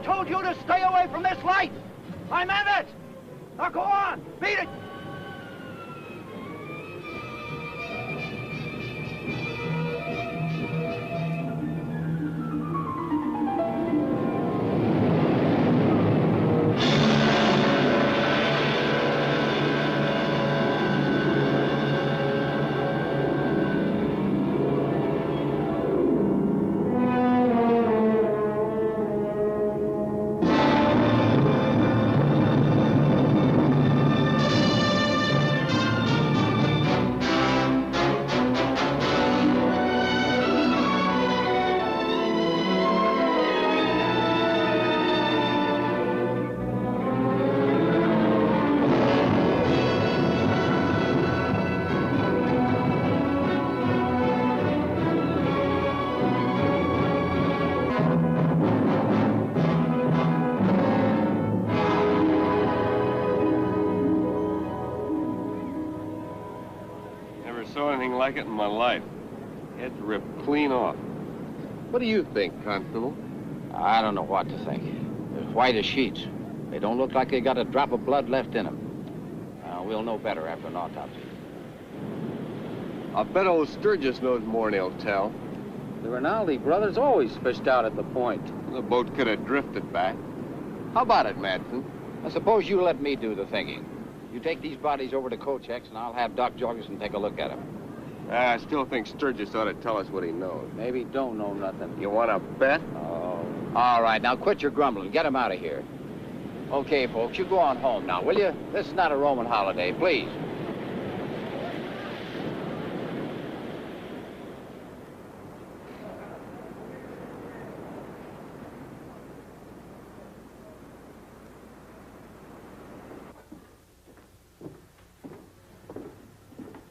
told you to stay away from this light. I meant it. Now go on, beat it. Like it in my life. Head's ripped clean off. What do you think, Constable? I don't know what to think. They're white as sheets. They don't look like they got a drop of blood left in them. We'll know better after an autopsy. I'll bet old Sturgis knows more than he'll tell. The Rinaldi brothers always fished out at the point. The boat could have drifted back. How about it, Madsen? I suppose you let me do the thinking. You take these bodies over to Coach X, and I'll have Doc Jorgensen take a look at them. I still think Sturgis ought to tell us what he knows. Maybe he don't know nothing. You want to bet? Oh. All right, now quit your grumbling. Get him out of here. Okay, folks, you go on home now, will you? This is not a Roman holiday, please.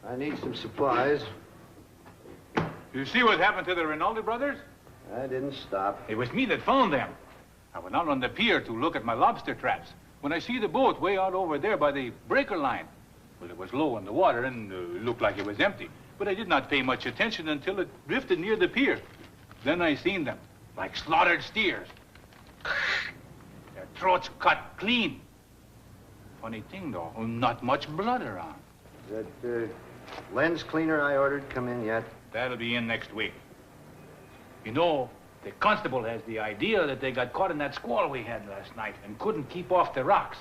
I need some supplies. You see what happened to the Rinaldi brothers? I didn't stop. It was me that found them. I went out on the pier to look at my lobster traps. When I see the boat way out over there by the breaker line, well, it was low in the water and looked like it was empty. But I did not pay much attention until it drifted near the pier. Then I seen them, like slaughtered steers. Their throats cut clean. Funny thing, though, not much blood around. That lens cleaner I ordered come in yet? That'll be in next week. You know, the constable has the idea that they got caught in that squall we had last night and couldn't keep off the rocks.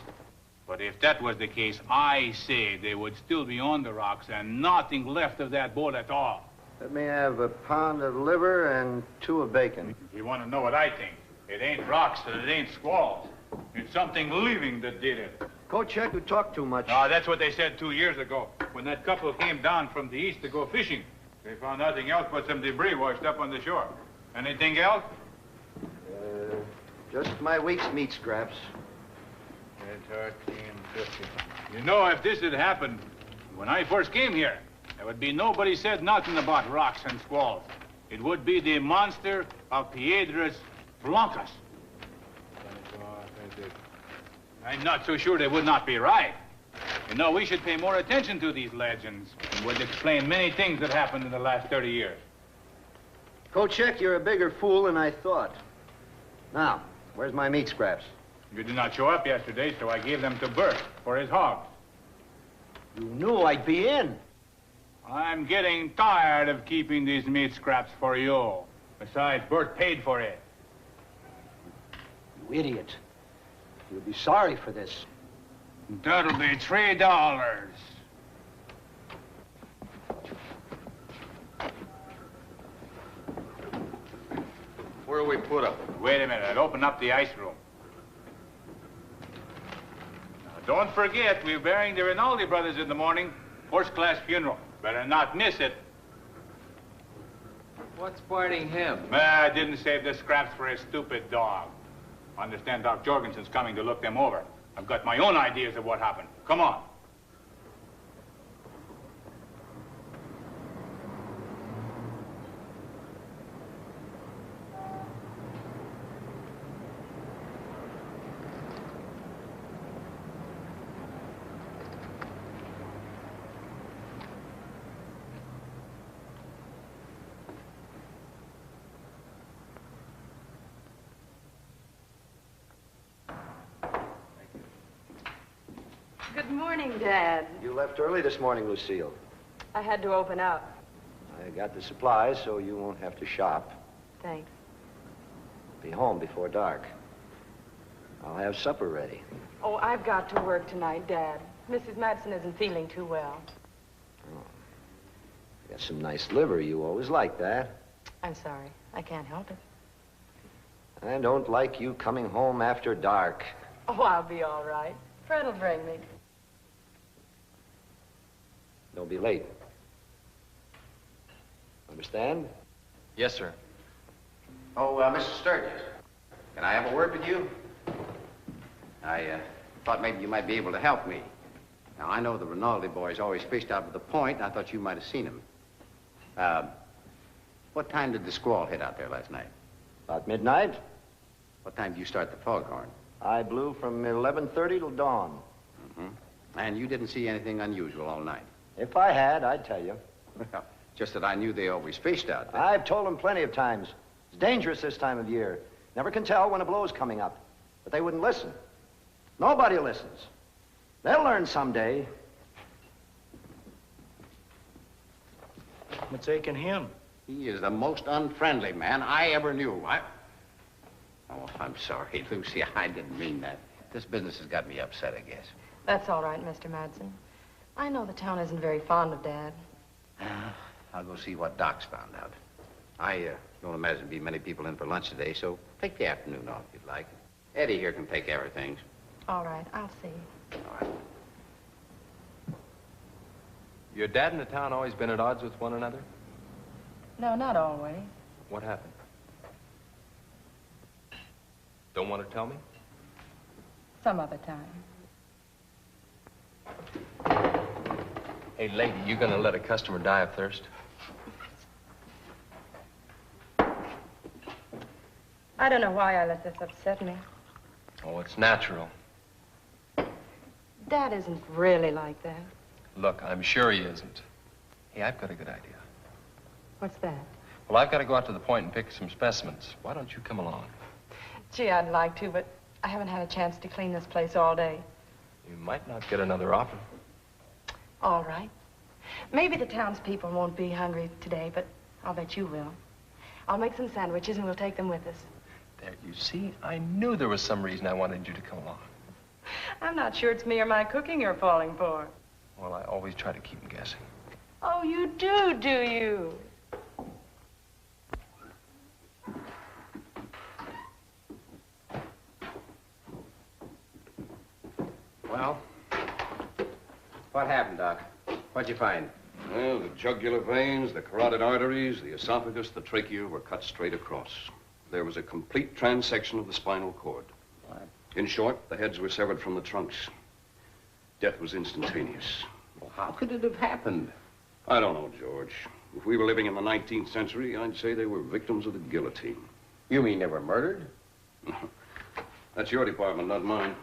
But if that was the case, I say they would still be on the rocks and nothing left of that boat at all. Let me have a pound of liver and 2 of bacon. You want to know what I think? It ain't rocks and it ain't squalls. It's something living that did it. Coach Check, you talk too much. No, that's what they said 2 years ago, when that couple came down from the east to go fishing. They found nothing else but some debris washed up on the shore. Anything else? Just my week's meat scraps. 13.50. You know, if this had happened when I first came here, there would be nobody said nothing about rocks and squalls. It would be the Monster of Piedras Blancas. I'm not so sure they would not be right. You know, we should pay more attention to these legends. It would explain many things that happened in the last 30 years. Coach Check, you're a bigger fool than I thought. Now, where's my meat scraps? You did not show up yesterday, so I gave them to Bert for his hogs. You knew I'd be in. I'm getting tired of keeping these meat scraps for you. Besides, Bert paid for it. You idiot. You'll be sorry for this. That'll be $3. Where do we put them? Wait a minute, I'll open up the ice room. Now, don't forget, we're burying the Rinaldi brothers in the morning. First-class funeral. Better not miss it. What's biting him? I didn't save the scraps for a stupid dog. I understand Doc Jorgensen's coming to look them over. I've got my own ideas of what happened. Come on. Good morning, Dad. You left early this morning, Lucille. I had to open up. I got the supplies so you won't have to shop. Thanks. Be home before dark. I'll have supper ready. Oh, I've got to work tonight, Dad. Mrs. Madsen isn't feeling too well. Oh. Got some nice liver. You always like that. I'm sorry. I can't help it. I don't like you coming home after dark. Oh, I'll be all right. Fred'll bring me. Don't be late. Understand? Yes, sir. Oh, Mr. Sturgis, can I have a word with you? I thought maybe you might be able to help me. Now, I know the Rinaldi boys always fished out to the point, and I thought you might have seen him. What time did the squall hit out there last night? About midnight. What time did you start the foghorn? I blew from 11:30 till dawn. And you didn't see anything unusual all night? If I had, I'd tell you. Just that I knew they always fished out there. I've told them plenty of times. It's dangerous this time of year. Never can tell when a blow's coming up. But they wouldn't listen. Nobody listens. They'll learn someday. What's aching him? He is the most unfriendly man I ever knew. Oh, I'm sorry, Lucy. I didn't mean that. This business has got me upset, I guess. That's all right, Mr. Madsen. I know the town isn't very fond of Dad. I'll go see what Doc's found out. I don't imagine there'll be many people in for lunch today, so take the afternoon off if you'd like. Eddie here can take care of things. All right, I'll see. All right. Your dad and the town always been at odds with one another? No, not always. What happened? Don't want to tell me? Some other time. Hey, lady, you gonna let a customer die of thirst? I don't know why I let this upset me. Oh, it's natural. Dad isn't really like that. Look, I'm sure he isn't. Hey, I've got a good idea. What's that? Well, I've got to go out to the point and pick some specimens. Why don't you come along? Gee, I'd like to, but I haven't had a chance to clean this place all day. You might not get another offer. All right. Maybe the townspeople won't be hungry today, but I'll bet you will. I'll make some sandwiches and we'll take them with us. There, you see, I knew there was some reason I wanted you to come along. I'm not sure it's me or my cooking you're falling for. Well, I always try to keep them guessing. Oh, you do you? Well, what happened, Doc? What'd you find? Well, the jugular veins, the carotid arteries, the esophagus, the trachea were cut straight across. There was a complete transection of the spinal cord. What? In short, the heads were severed from the trunks. Death was instantaneous. Well, how could it have happened? I don't know, George. If we were living in the 19th century, I'd say they were victims of the guillotine. You mean they were murdered? That's your department, not mine.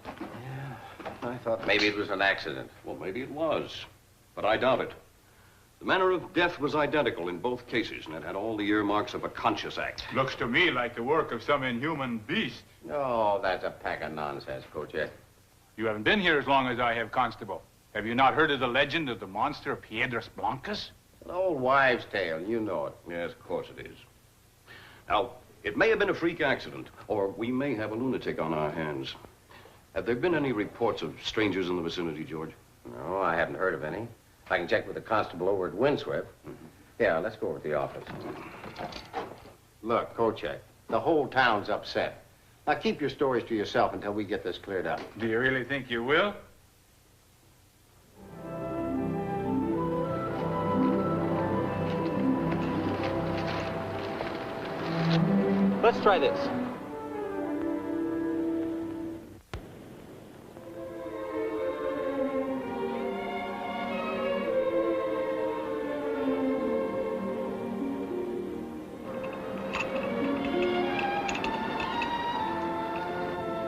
Yeah, I thought maybe it was an accident. Well, maybe it was, but I doubt it. The manner of death was identical in both cases, and it had all the earmarks of a conscious act. Looks to me like the work of some inhuman beast. Oh, that's a pack of nonsense, Kocek. You haven't been here as long as I have, Constable. Have you not heard of the legend of the Monster of Piedras Blancas? An old wives' tale, you know it. Yes, of course it is. Now, it may have been a freak accident, or we may have a lunatic on our hands. Have there been any reports of strangers in the vicinity, George? No, I haven't heard of any. I can check with the constable over at Windswept. Yeah, let's go over to the office. Look, Kocek, the whole town's upset. Now, keep your stories to yourself until we get this cleared up. Do you really think you will? Let's try this.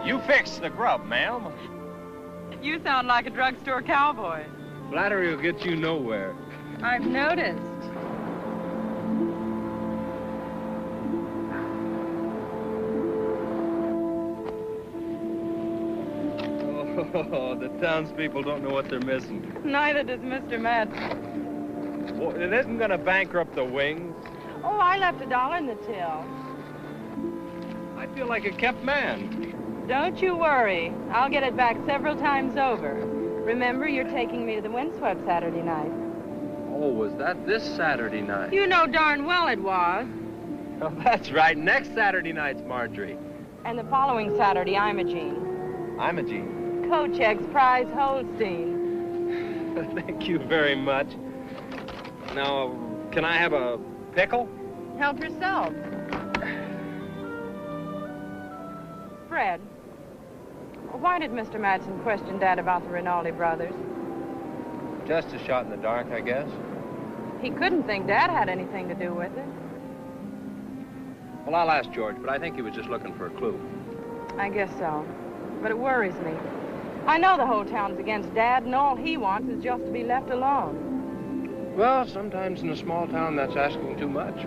You fix the grub, ma'am. You sound like a drugstore cowboy. Flattery will get you nowhere. I've noticed. Oh, the townspeople don't know what they're missing. Neither does Mr. Madsen. Well, it isn't going to bankrupt the wings. Oh, I left $1 in the till. I feel like a kept man. Don't you worry. I'll get it back several times over. Remember, you're taking me to the windswept Saturday night. Oh, was that this Saturday night? You know darn well it was. Oh, that's right. Next Saturday night's Marjorie. And the following Saturday, Imogene. Imogene. Kochek's prize Holstein. Thank you very much. Now, can I have a pickle? Help yourself. Fred, why did Mr. Madsen question Dad about the Rinaldi brothers? Just a shot in the dark, I guess. He couldn't think Dad had anything to do with it. Well, I'll ask George, but I think he was just looking for a clue. I guess so. But it worries me. I know the whole town's against Dad, and all he wants is just to be left alone. Well, sometimes in a small town, that's asking too much.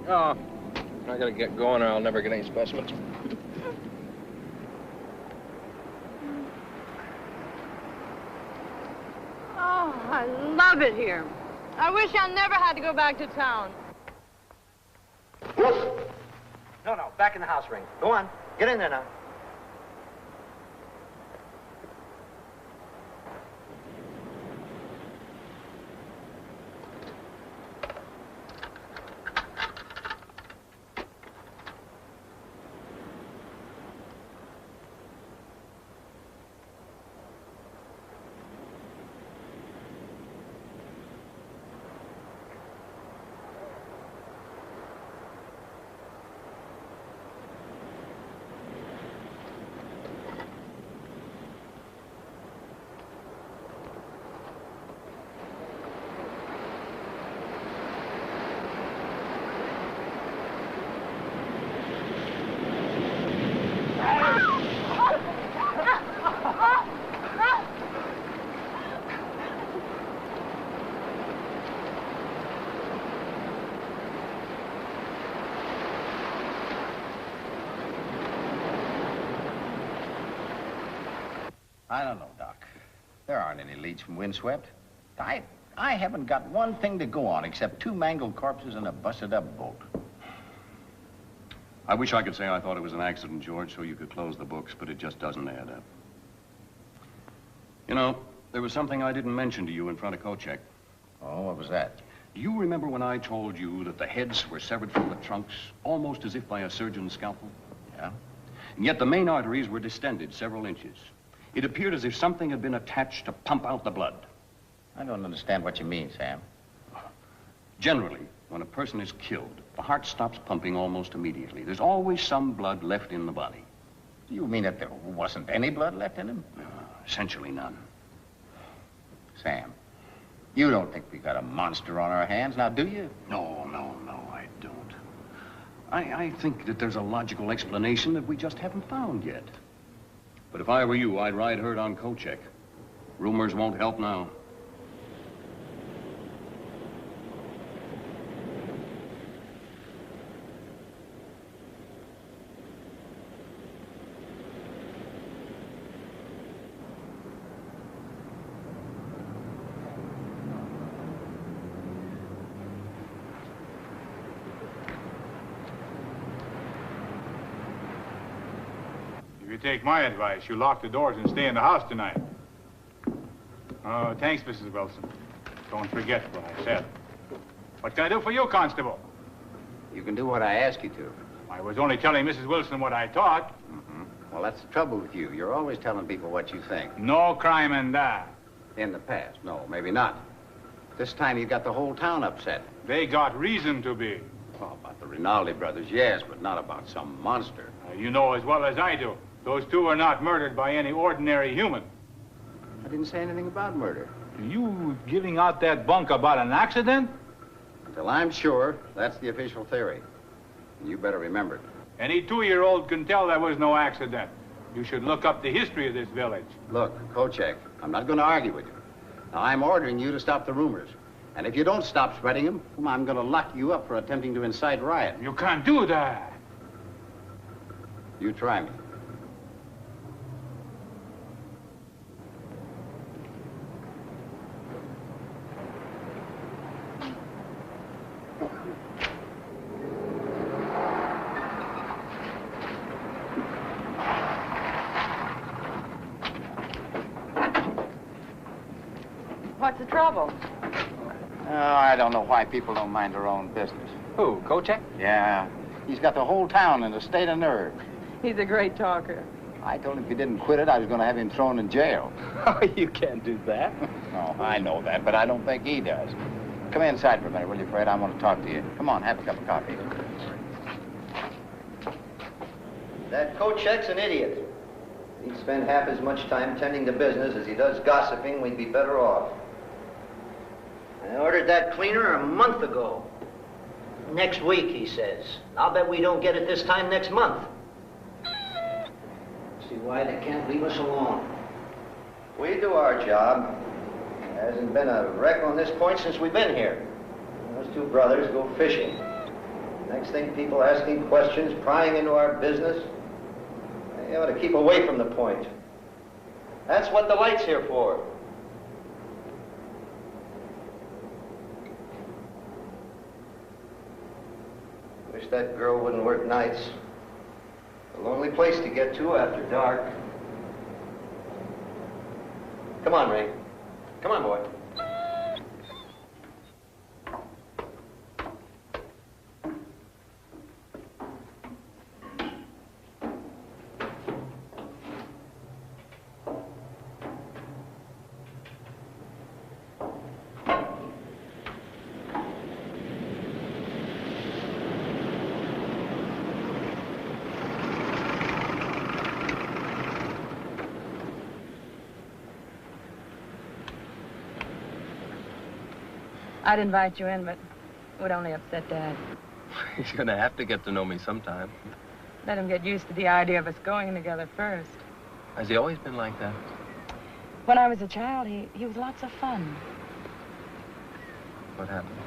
Oh, I gotta get going or I'll never get any specimens. Oh, I love it here. I wish I never had to go back to town. No, back in the house ring. Go on, get in there now. I don't know, Doc. There aren't any leads from windswept. I haven't got one thing to go on except 2 mangled corpses and a busted-up boat. I wish I could say I thought it was an accident, George, so you could close the books, but it just doesn't add up. You know, there was something I didn't mention to you in front of Kochek. Oh, what was that? You remember when I told you that the heads were severed from the trunks, almost as if by a surgeon's scalpel? Yeah? And yet the main arteries were distended several inches. It appeared as if something had been attached to pump out the blood. I don't understand what you mean, Sam. Generally, when a person is killed, the heart stops pumping almost immediately. There's always some blood left in the body. Do you mean that there wasn't any blood left in him? Essentially none. Sam, you don't think we got a monster on our hands, now do you? No, I don't. I think that there's a logical explanation that we just haven't found yet. But if I were you, I'd ride herd on Kochek. Rumors won't help now. If you take my advice, you lock the doors and stay in the house tonight. Oh, thanks, Mrs. Wilson. Don't forget what I said. What can I do for you, Constable? You can do what I ask you to. I was only telling Mrs. Wilson what I thought. Mm-hmm. Well, that's the trouble with you. You're always telling people what you think. No crime in that. In the past. No, maybe not. This time you got the whole town upset. They got reason to be. Oh, about the Rinaldi brothers, yes, but not about some monster. You know as well as I do. Those two were not murdered by any ordinary human. I didn't say anything about murder. You giving out that bunk about an accident? Until I'm sure, that's the official theory. And you better remember it. Any 2-year-old can tell there was no accident. You should look up the history of this village. Look, Kochek, I'm not going to argue with you. Now, I'm ordering you to stop the rumors. And if you don't stop spreading them, I'm going to lock you up for attempting to incite riot. You can't do that. You try me. What's the trouble? Oh, I don't know why people don't mind their own business. Who, Kochek? Yeah, he's got the whole town in a state of nerve. He's a great talker. I told him if he didn't quit it, I was going to have him thrown in jail. Oh, you can't do that. Oh, I know that, but I don't think he does. Come inside for a minute, will you, Fred? I want to talk to you. Come on, have a cup of coffee. That Kochek's an idiot. If he'd spend half as much time tending to business as he does gossiping, we'd be better off. I ordered that cleaner a month ago. Next week, he says. I'll bet we don't get it this time next month. See why they can't leave us alone. We do our job. There hasn't been a wreck on this point since we've been here. Those two brothers go fishing. Next thing, people asking questions, prying into our business. They ought to keep away from the point. That's what the light's here for. Wish that girl wouldn't work nights. A lonely place to get to after dark. Come on, Ray. Come on, boy. I'd invite you in, but it would only upset Dad. He's gonna have to get to know me sometime. Let him get used to the idea of us going together first. Has he always been like that? When I was a child, he was lots of fun. What happened?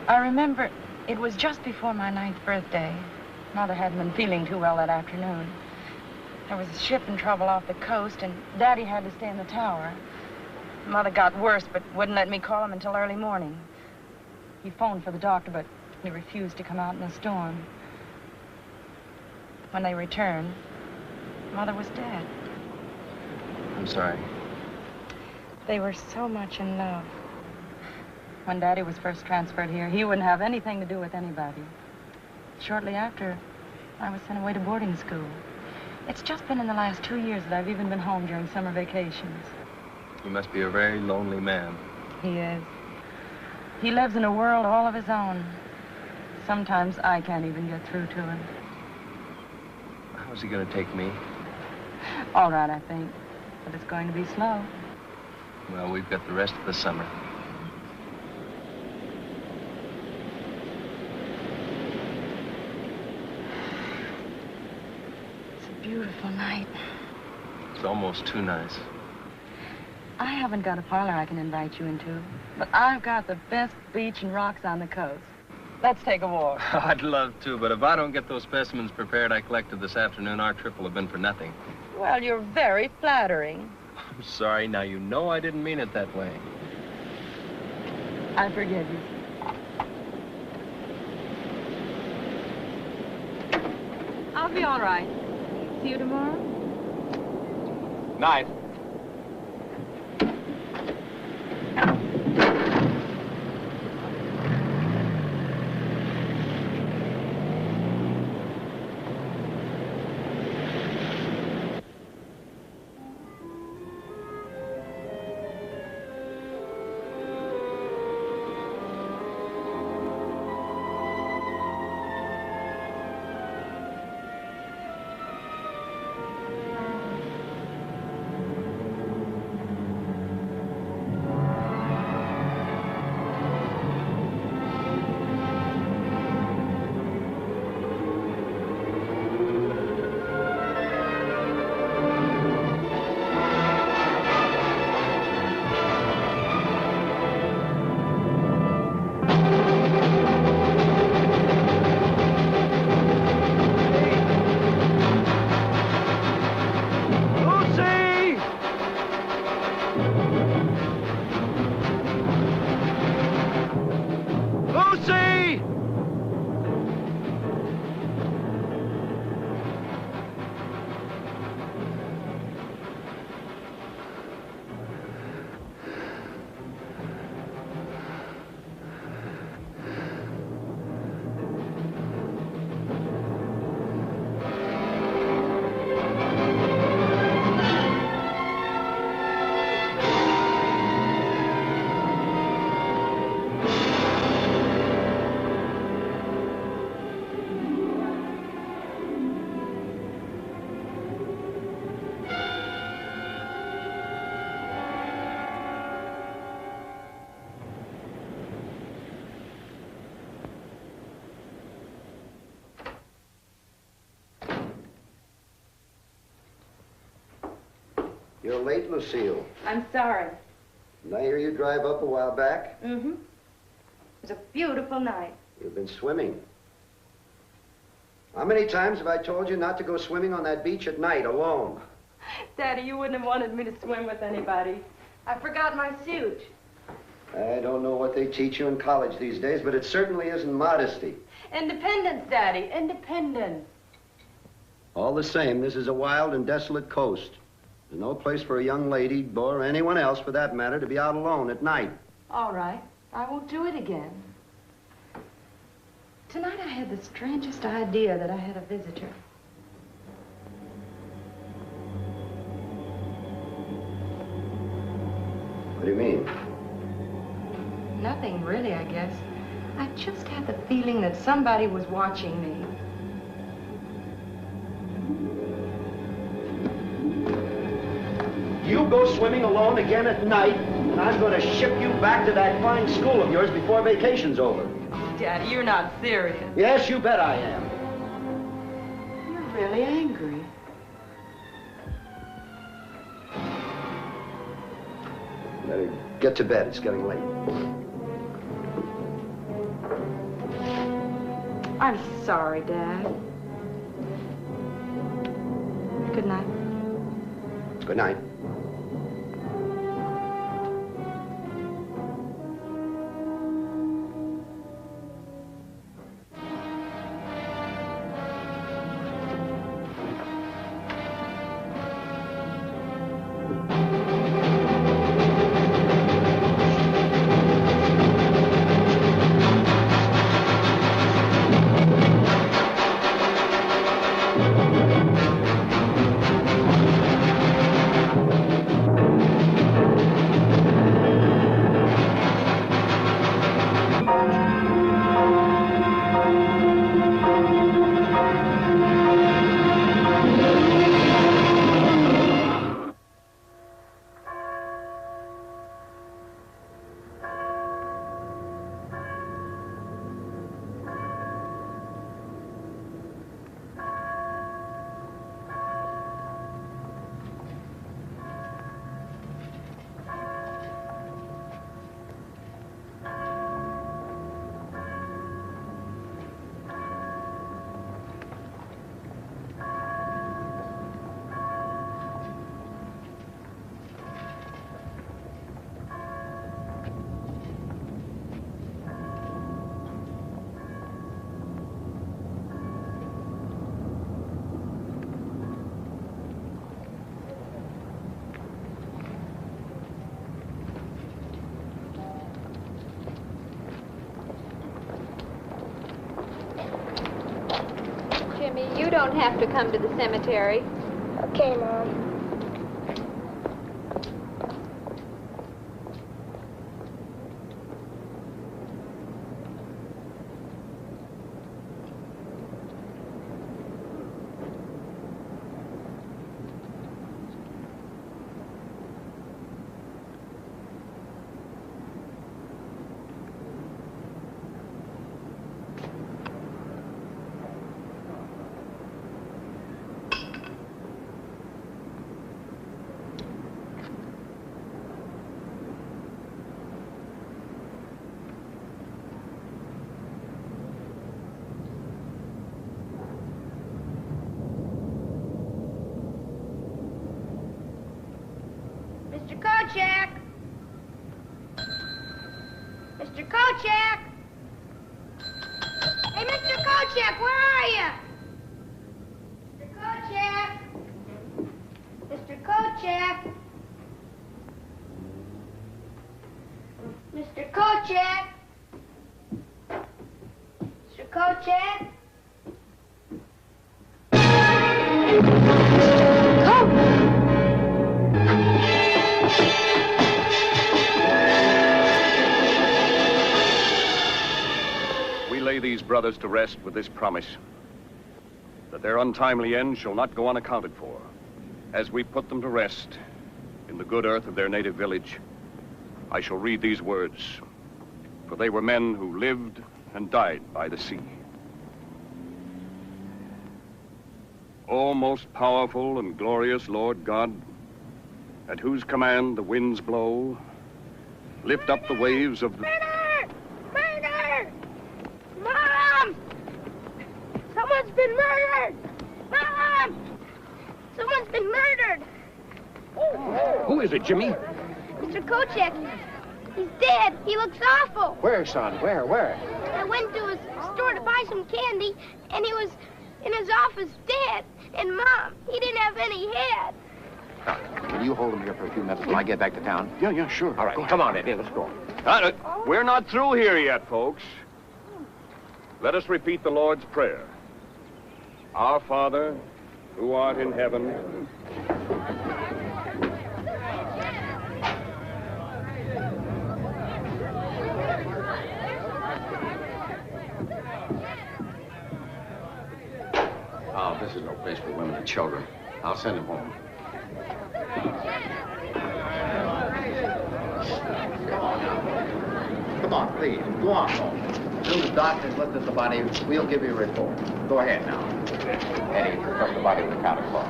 I remember it was just before my 9th birthday. Mother hadn't been feeling too well that afternoon. There was a ship in trouble off the coast, and Daddy had to stay in the tower. Mother got worse, but wouldn't let me call him until early morning. He phoned for the doctor, but he refused to come out in a storm. When they returned, Mother was dead. I'm sorry. They were so much in love. When Daddy was first transferred here, he wouldn't have anything to do with anybody. Shortly after, I was sent away to boarding school. It's just been in the last 2 years that I've even been home during summer vacations. You must be a very lonely man. He is. He lives in a world all of his own. Sometimes I can't even get through to him. How's he gonna take me? All right, I think. But it's going to be slow. Well, we've got the rest of the summer. It's a beautiful night. It's almost too nice. I haven't got a parlor I can invite you into, but I've got the best beach and rocks on the coast. Let's take a walk. I'd love to, but if I don't get those specimens prepared I collected this afternoon, our trip will have been for nothing. Well, you're very flattering. I'm sorry. Now, you know I didn't mean it that way. I forgive you. I'll be all right. See you tomorrow? Night. You're late, Lucille. I'm sorry. Did I hear you drive up a while back? Mm-hmm. It was a beautiful night. You've been swimming. How many times have I told you not to go swimming on that beach at night alone? Daddy, you wouldn't have wanted me to swim with anybody. I forgot my suit. I don't know what they teach you in college these days, but it certainly isn't modesty. Independence, Daddy, independence. All the same, this is a wild and desolate coast. There's no place for a young lady, or anyone else for that matter, to be out alone at night. All right, I won't do it again. Tonight I had the strangest idea that I had a visitor. What do you mean? Nothing really, I guess. I just had the feeling that somebody was watching me. You go swimming alone again at night, and I'm going to ship you back to that fine school of yours before vacation's over. Daddy, you're not serious. Yes, you bet I am. You're really angry. Better get to bed. It's getting late. I'm sorry, Dad. Good night. Good night. You don't have to come to the cemetery. Okay, Mom. Mr. Kochek! Mr. Kochek! Hey, Mr. Kochek, where are you? Mr. Kochek! Mr. Kochek! Mr. Kochek! Mr. Kochek! These brothers to rest with this promise, that their untimely end shall not go unaccounted for. As we put them to rest in the good earth of their native village, I shall read these words, for they were men who lived and died by the sea. O most powerful and glorious Lord God, at whose command the winds blow, lift up the waves of the... Murder! Murder! Mom! Someone's been murdered! Mom! Someone's been murdered! Who is it, Jimmy? Mr. Kochek, he's dead. He looks awful. Where, son? Where? I went to his store to buy some candy, and he was in his office dead. And Mom, he didn't have any head. Can you hold him here for a few minutes while I get back to town? Yeah, sure. All right, come on, Eddie, let's go. We're not through here yet, folks. Let us repeat the Lord's Prayer. Our Father, who art in heaven... Oh, this is no place for women and children. I'll send him home. Come on, please. Go on home. As soon as the doctor's looked at the body, we'll give you a report. Go ahead now. Eddie, pick up the body with the countercloth.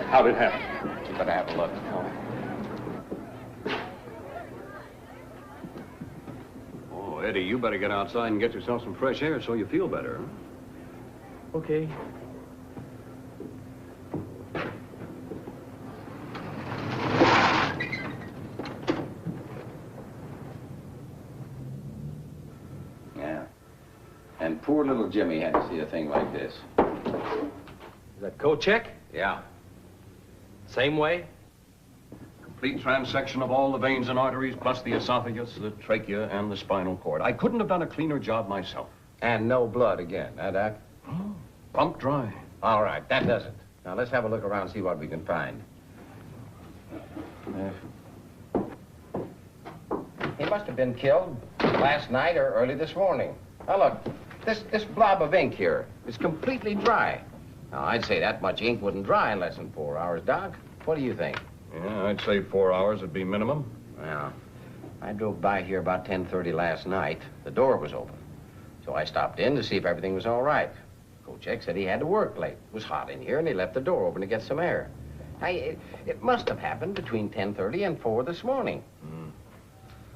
How'd it happen? You better have a look. Oh, Eddie, you better get outside and get yourself some fresh air so you feel better. Okay. Yeah. And poor little Jimmy had to see a thing like this. Is that Kochek? Yeah. Same way? Complete transection of all the veins and arteries, plus the esophagus, the trachea, and the spinal cord. I couldn't have done a cleaner job myself. And no blood again, huh, Doc? Pumped dry. All right, that does it. Now, let's have a look around and see what we can find. He must have been killed last night or early this morning. Now, look, this blob of ink here is completely dry. Now, I'd say that much ink wouldn't dry in less than 4 hours, Doc. What do you think? Yeah, I'd say 4 hours would be minimum. Well, I drove by here about 10:30 last night. The door was open. So I stopped in to see if everything was all right. Kochek said he had to work late. It was hot in here, and he left the door open to get some air. It must have happened between 10:30 and 4 this morning.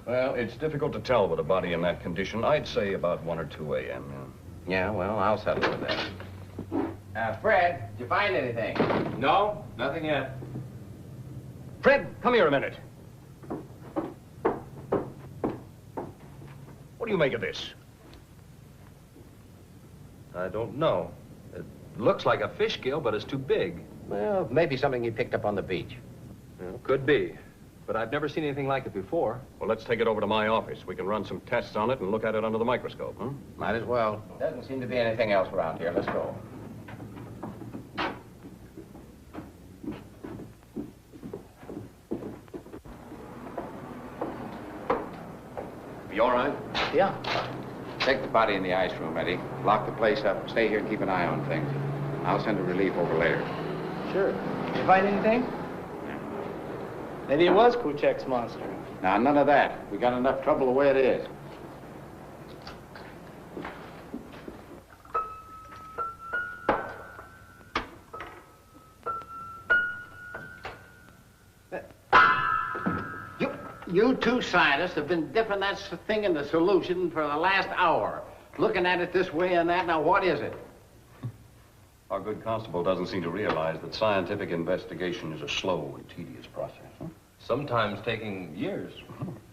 Well, it's difficult to tell with a body in that condition. I'd say about 1 or 2 a.m. Yeah, well, I'll settle with that. Fred, did you find anything? No, nothing yet. Fred, come here a minute. What do you make of this? I don't know. It looks like a fish gill, but it's too big. Well, maybe something he picked up on the beach. Well, could be. But I've never seen anything like it before. Well, let's take it over to my office. We can run some tests on it and look at it under the microscope, huh? Might as well. Doesn't seem to be anything else around here. Let's go. You all right? Yeah. Take the body in the ice room, Eddie. Lock the place up. Stay here and keep an eye on things. I'll send a relief over later. Sure. You find anything? Maybe it was Kochek's monster. Now, none of that. We got enough trouble the way it is. You two scientists have been dipping that thing in the solution for the last hour. Looking at it this way and that. Now, what is it? Our good constable doesn't seem to realize that scientific investigation is a slow and tedious process, huh? Sometimes taking years.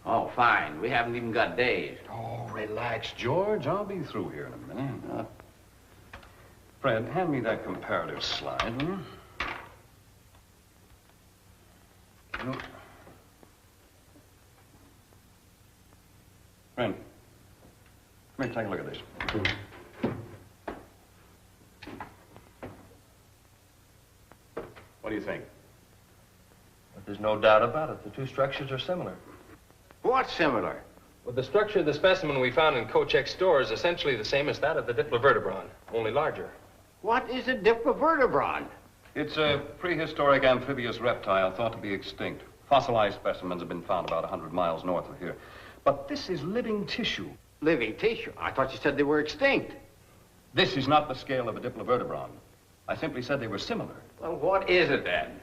Oh, fine. We haven't even got days. Oh, relax, George. I'll be through here in a minute. Fred, hand me that comparative slide, will you? Fred, come here, take a look at this. What do you think? But there's no doubt about it. The two structures are similar. What's similar? Well, the structure of the specimen we found in Kochek's store is essentially the same as that of the diplovertebron, only larger. What is a diplovertebron? It's a prehistoric amphibious reptile thought to be extinct. Fossilized specimens have been found about 100 miles north of here. But this is living tissue. Living tissue? I thought you said they were extinct. This is not the scale of a diplovertebron. I simply said they were similar. Well, what is it then?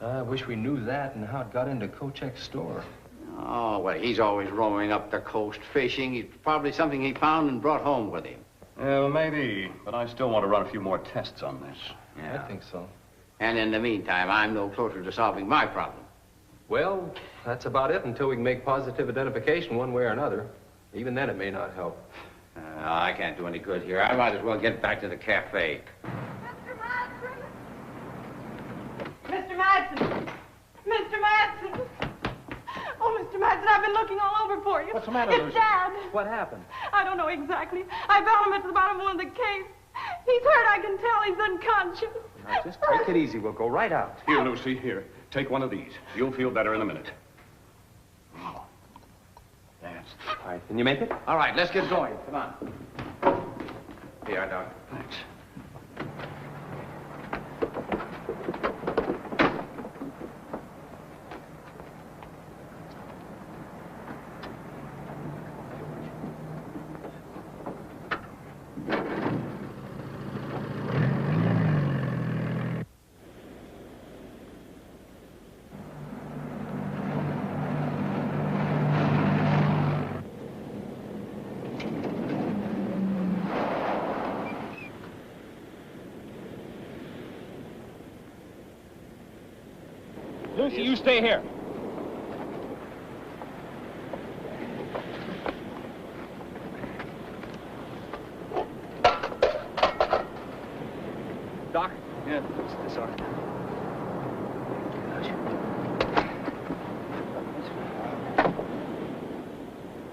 I wish we knew that and how it got into Kochek's store. Oh, well, he's always roaming up the coast fishing. It's probably something he found and brought home with him. Well, maybe, but I still want to run a few more tests on this. Yeah. I think so. And in the meantime, I'm no closer to solving my problem. Well, that's about it until we can make positive identification one way or another. Even then, it may not help. I can't do any good here. I might as well get back to the cafe. Mr. Madsen! Mr. Madsen! Oh, Mr. Madsen, I've been looking all over for you. What's the matter, It's Lucy? Dad. What happened? I don't know exactly. I found him at the bottom of one of the caves. He's hurt, I can tell. He's unconscious. Now, just take it easy. We'll go right out. Here, Lucy, here. Take one of these. You'll feel better in a minute. That's... All right, can you make it? All right, let's get going. Come on. Here, Doc. Thanks. Lucy, you stay here. Doc? Yeah, this arm.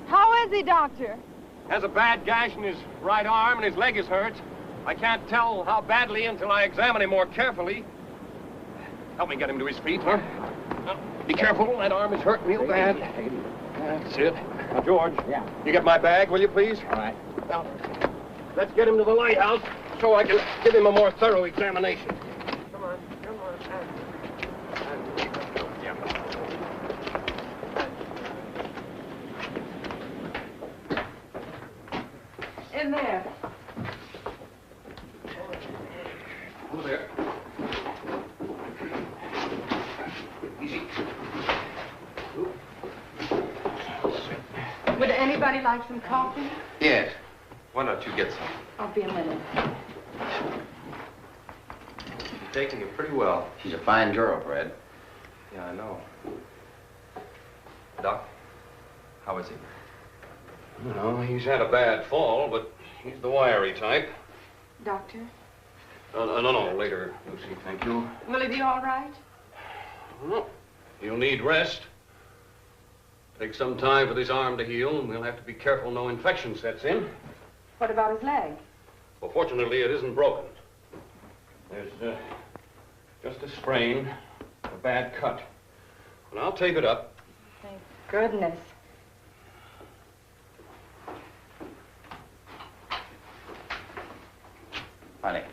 How is he, Doctor? Has a bad gash in his right arm and his leg is hurt. I can't tell how badly until I examine him more carefully. Help me get him to his feet, huh? Now, be careful, that arm is hurting real bad. That's it. Now, George, you get my bag, will you, please? All right. Now, let's get him to the lighthouse so I can give him a more thorough examination. Come on, come on. In there. Over there. Easy. Would anybody like some coffee? Yes. Why don't you get some? I'll be a minute. You're taking it pretty well. She's a fine girl, Fred. Yeah, I know. Doc, how is he? No, he's had a bad fall, but he's the wiry type. Doctor? No, later, Lucy, thank you. Will he be all right? No, he'll need rest. Take some time for this arm to heal, and we'll have to be careful no infection sets in. What about his leg? Well, fortunately, it isn't broken. There's just a sprain, a bad cut. And I'll tape it up. Thank goodness. Honey,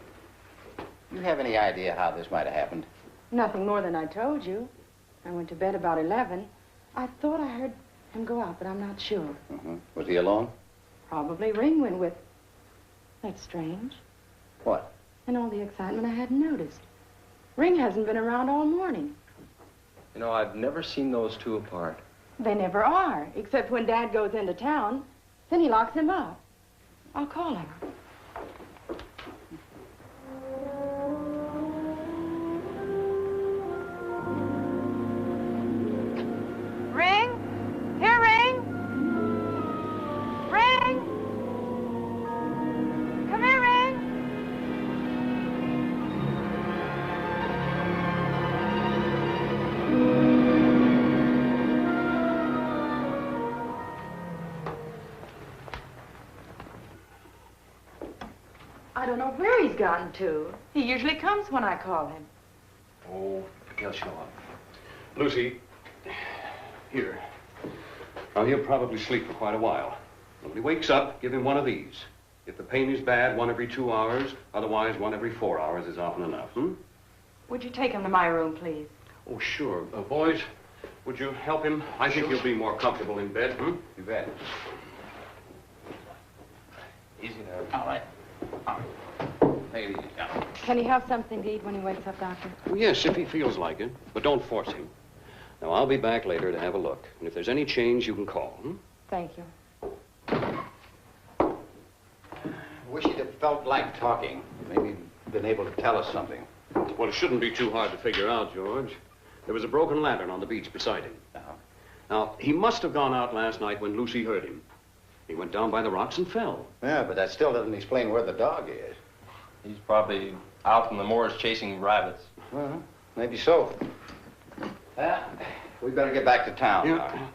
you have any idea how this might have happened? Nothing more than I told you. I went to bed about 11. I thought I heard him go out, but I'm not sure. Mm-hmm. Was he alone? Probably Ring went with. That's strange. What? In all the excitement, I hadn't noticed. Ring hasn't been around all morning. You know, I've never seen those two apart. They never are, except when Dad goes into town. Then he locks him up. I'll call him. Ring? Here, Ring? Ring? Come here, Ring. I don't know where he's gotten to. He usually comes when I call him. Oh, he'll show up. Lucy, here. Now, he'll probably sleep for quite a while. When he wakes up, give him one of these. If the pain is bad, 1 every 2 hours. Otherwise, 1 every 4 hours is often enough, Would you take him to my room, please? Oh, sure. Boys, would you help him? I think he'll be more comfortable in bed, You bet. Easy now. All right. All right. Take it easy, yeah. Can he have something to eat when he wakes up, Doctor? Well, yes, if he feels like it. But don't force him. Now, I'll be back later to have a look. And if there's any change, you can call. Thank you. Wish you'd have felt like talking. Maybe been able to tell us something. Well, it shouldn't be too hard to figure out, George. There was a broken lantern on the beach beside him. Now, he must have gone out last night when Lucy heard him. He went down by the rocks and fell. Yeah, but that still doesn't explain where the dog is. He's probably out in the moors chasing rabbits. Well, maybe so. We better get back to town. Yeah.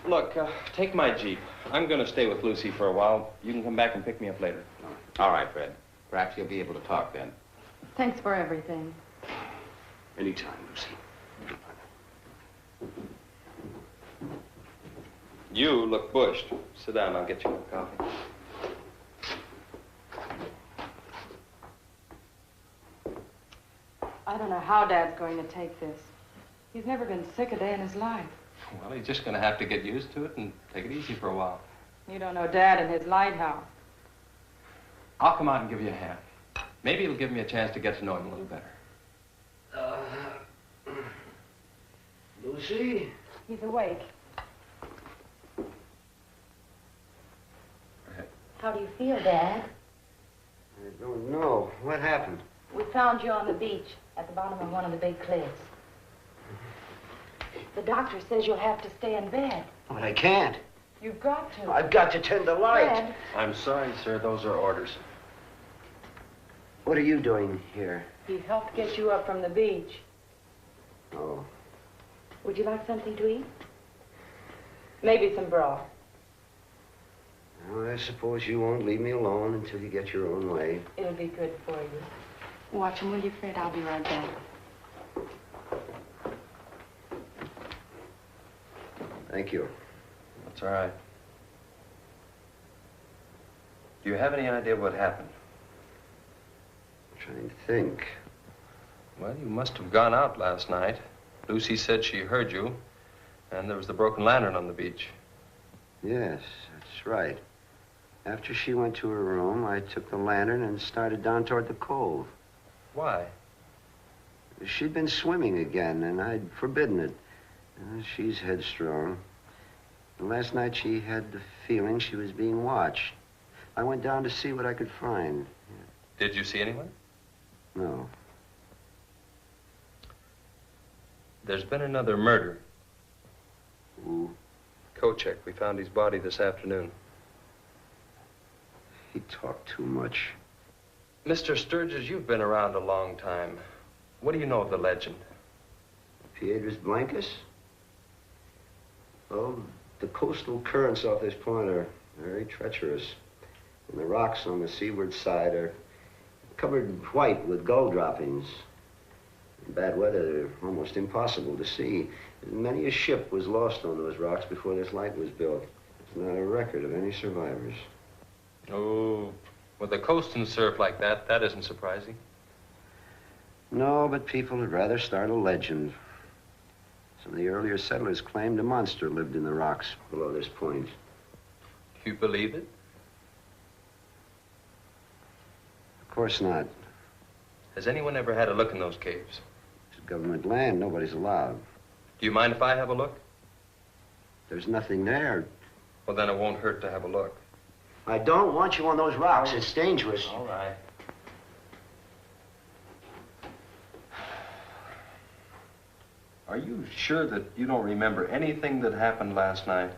Look, take my Jeep. I'm going to stay with Lucy for a while. You can come back and pick me up later. All right, Fred. Perhaps you'll be able to talk then. Thanks for everything. Anytime, Lucy. You look bushed. Sit down, I'll get you a coffee. I don't know how Dad's going to take this. He's never been sick a day in his life. Well, he's just going to have to get used to it and take it easy for a while. You don't know Dad and his lighthouse. I'll come out and give you a hand. Maybe it'll give me a chance to get to know him a little better. Lucy? He's awake. How do you feel, Dad? I don't know. What happened? We found you on the beach at the bottom of one of the big cliffs. The doctor says you'll have to stay in bed. But I can't. You've got to. I've got to tend the light. Dad. I'm sorry, sir. Those are orders. What are you doing here? He helped get you up from the beach. Oh. Would you like something to eat? Maybe some broth. Well, I suppose you won't leave me alone until you get your own way. It'll be good for you. Watch him, will you, Fred? I'll be right back. Thank you. That's all right. Do you have any idea what happened? I'm trying to think. Well, you must have gone out last night. Lucy said she heard you, and there was the broken lantern on the beach. Yes, that's right. After she went to her room, I took the lantern and started down toward the cove. Why? She'd been swimming again, and I'd forbidden it. She's headstrong. And last night she had the feeling she was being watched. I went down to see what I could find. Did you see anyone? No. There's been another murder. Who? Kochek. We found his body this afternoon. He talked too much. Mr. Sturgis, you've been around a long time. What do you know of the legend? Piedras Blancas? Well, the coastal currents off this point are very treacherous. And the rocks on the seaward side are covered white with gull droppings. In bad weather, they're almost impossible to see. Many a ship was lost on those rocks before this light was built. There's not a record of any survivors. Oh, with the coast and surf like that, that isn't surprising. No, but people would rather start a legend. Some of the earlier settlers claimed a monster lived in the rocks below this point. You believe it? Of course not. Has anyone ever had a look in those caves? It's government land. Nobody's allowed. Do you mind if I have a look? There's nothing there. Well, then it won't hurt to have a look. I don't want you on those rocks. It's dangerous. All right. Are you sure that you don't remember anything that happened last night?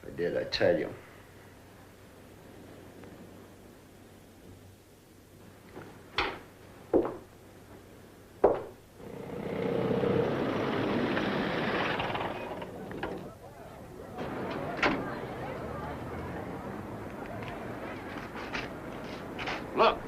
If I did, I'd tell you. Look.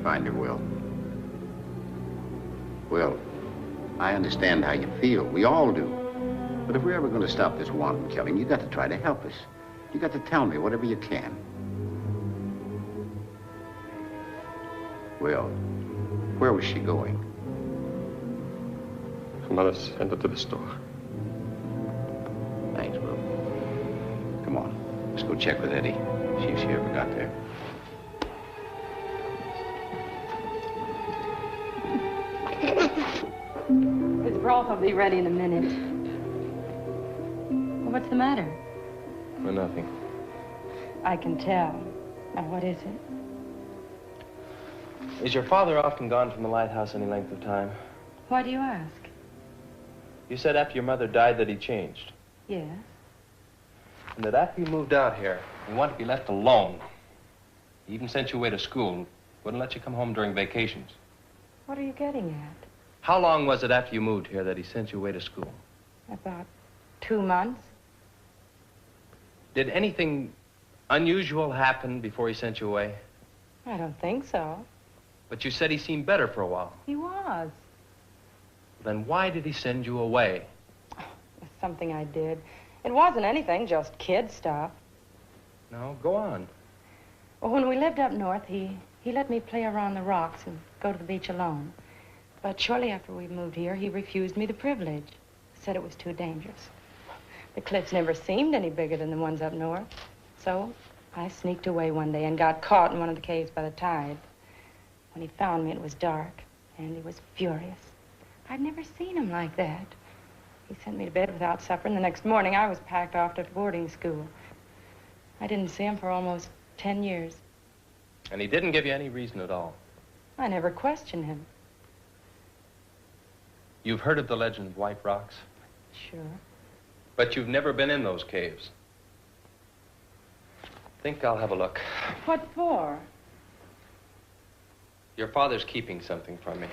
find her, Will. Will, I understand how you feel. We all do. But if we're ever going to stop this wanton killing, you got to try to help us. You got to tell me whatever you can. Will, where was she going? Her mother sent her to the store. Thanks, Will. Come on, let's go check with Eddie. See if she ever got there. His broth will be ready in a minute. Well, what's the matter? Well, nothing. I can tell. Now, what is it? Is your father often gone from the lighthouse any length of time? Why do you ask? You said after your mother died that he changed. Yes. And that after you moved out here, you wanted to be left alone. He even sent you away to school. Wouldn't let you come home during vacations. What are you getting at? How long was it after you moved here that he sent you away to school? About 2 months. Did anything unusual happen before he sent you away? I don't think so. But you said he seemed better for a while. He was. Then why did he send you away? It's something I did. It wasn't anything, just kid stuff. No, go on. Well, when we lived up north, he let me play around the rocks and go to the beach alone. But shortly after we moved here, he refused me the privilege. Said it was too dangerous. The cliffs never seemed any bigger than the ones up north. So I sneaked away one day and got caught in one of the caves by the tide. When he found me, it was dark, and he was furious. I'd never seen him like that. He sent me to bed without supper, and the next morning I was packed off to boarding school. I didn't see him for almost 10 years. And he didn't give you any reason at all? I never questioned him. You've heard of the legend of White Rocks? Sure. But you've never been in those caves. Think I'll have a look. What for? Your father's keeping something from me.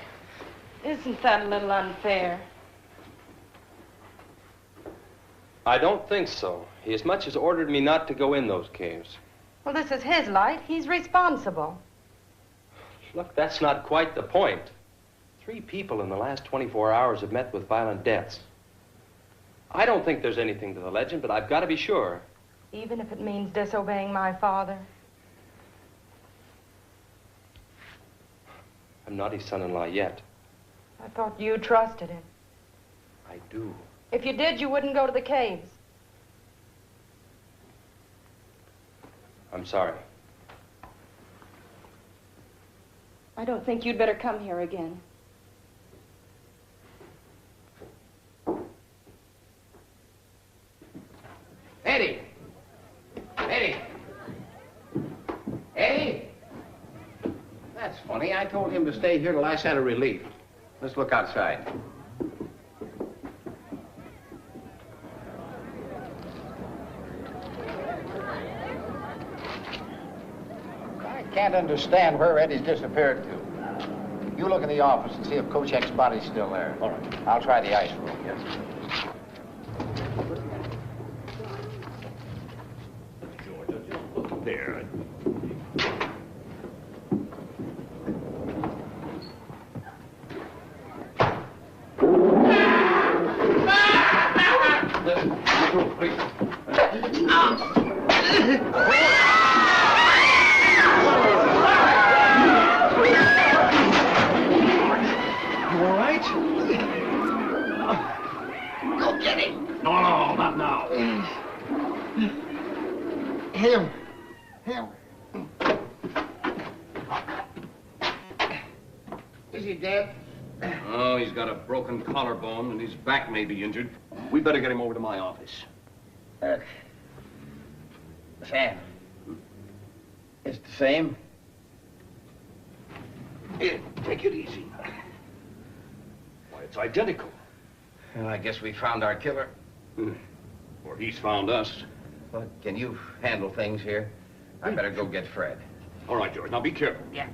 Isn't that a little unfair? I don't think so. He as much as ordered me not to go in those caves. Well, this is his life. He's responsible. Look, that's not quite the point. 3 people in the last 24 hours have met with violent deaths. I don't think there's anything to the legend, but I've got to be sure. Even if it means disobeying my father? I'm not his son-in-law yet. I thought you trusted him. I do. If you did, you wouldn't go to the caves. I'm sorry. I don't think you'd better come here again. Eddie! Eddie! Eddie! That's funny. I told him to stay here till I sent a relief. Let's look outside. I can't understand where Eddie's disappeared to. You look in the office and see if Kochek's body's still there. All right. I'll try the ice room. Yes. There. Him. Is he dead? Oh, he's got a broken collarbone and his back may be injured. We better get him over to my office. Sam. It's the same? Here, take it easy. Why, it's identical. Well, I guess we found our killer. Or he's found us. Well, can you handle things here? I better go get Fred. All right, George. Now be careful. Yeah.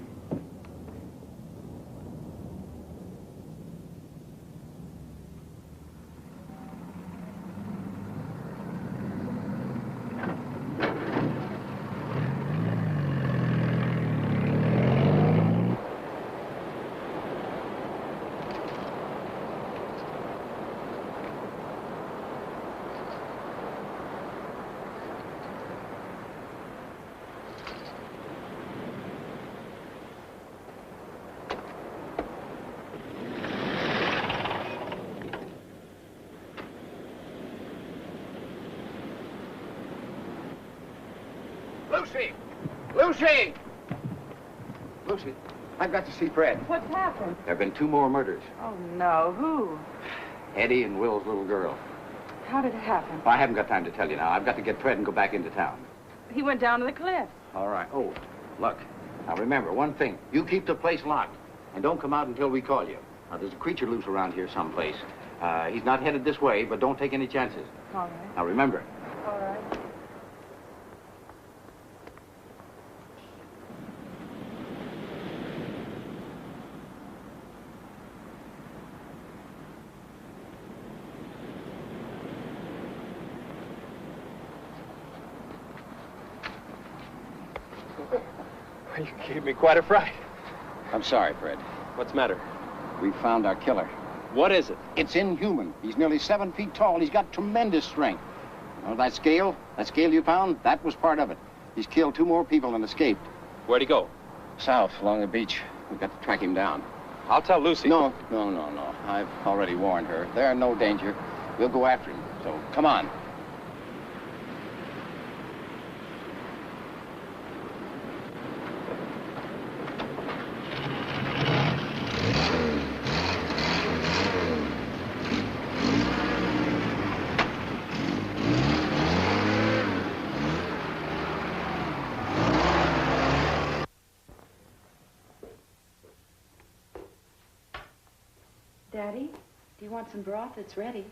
Lucy! Lucy! Lucy, I've got to see Fred. What's happened? There have been 2 more murders. Oh, no. Who? Eddie and Will's little girl. How did it happen? I haven't got time to tell you now. I've got to get Fred and go back into town. He went down to the cliff. All right. Oh, look. Now remember, one thing. You keep the place locked. And don't come out until we call you. Now, there's a creature loose around here someplace. He's not headed this way, but don't take any chances. All right. Now remember. All right. You gave me quite a fright. I'm sorry, Fred. What's the matter? We found our killer. What is it? It's inhuman. He's nearly 7 feet tall. He's got tremendous strength. Well, that scale you found, that was part of it. He's killed 2 more people and escaped. Where'd he go? South, along the beach. We've got to track him down. I'll tell Lucy. No. I've already warned her. They're in no danger. We'll go after him. So, come on. Daddy, do you want some broth? It's ready.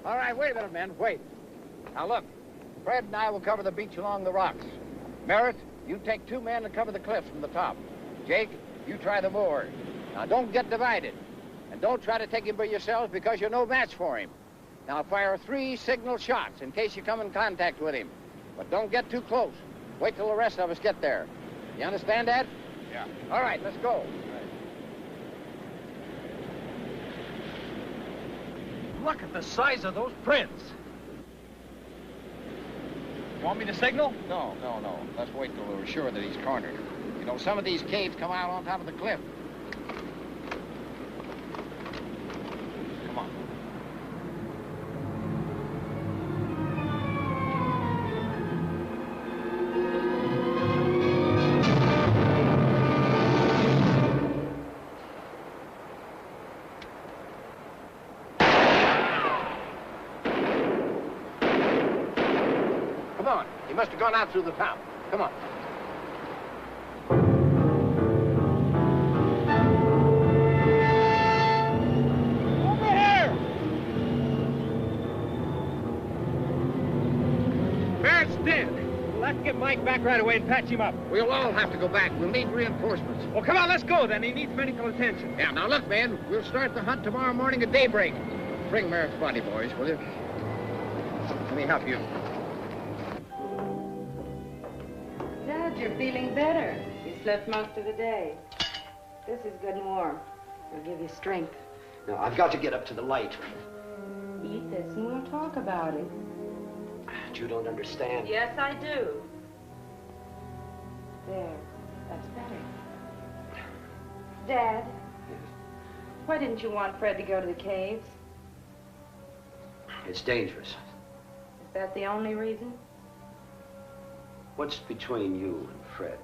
All right, wait a minute, men. Wait. Now, look. Fred and I will cover the beach along the rocks. Merritt, you take 2 men to cover the cliffs from the top. Jake, you try the moor. Now, don't get divided. And don't try to take him by yourselves because you're no match for him. Now, fire 3 signal shots in case you come in contact with him. But don't get too close. Wait till the rest of us get there. You understand that? Yeah. All right, let's go. Look at the size of those prints. You want me to signal? No. Let's wait till we're sure that he's cornered. You know, some of these caves come out on top of the cliff. Come on. Come on. He must have gone out through the town. Come on. Over here! Barrett's dead. We'll have to get Mike back right away and patch him up. We'll all have to go back. We'll need reinforcements. Well, come on, let's go then. He needs medical attention. Yeah, now look, man. We'll start the hunt tomorrow morning at daybreak. Bring Merritt's body, boys, will you? Let me help you. Dad, you're feeling better. You slept most of the day. This is good and warm. It'll give you strength. Now, I've got to get up to the light. Eat this and we'll talk about it. But you don't understand. Yes, I do. There. That's better. Dad, why didn't you want Fred to go to the caves? It's dangerous. Is that the only reason? What's between you and Fred?